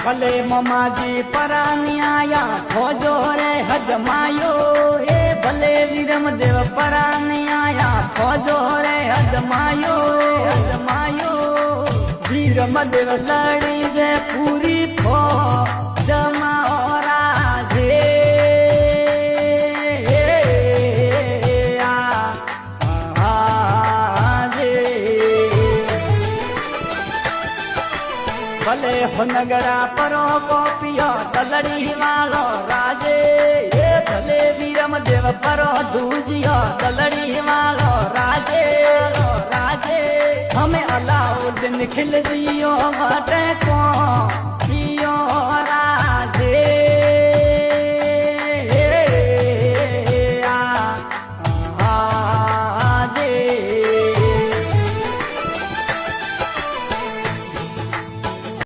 भले ममाजी परानी आया खोजो रे हजमायो ए भले वीरम देव परानी आया खोजो रे हजमायो वीरम देव लड़ी जे पूरी फो जमाओरा जे भले हो नगरा परो को पियो दलड़ी वालो राजे ये भले वीरम देव परो दूजियो दलड़ी वालो राजे हमें अलाउद्दीन खिल दियो बाटे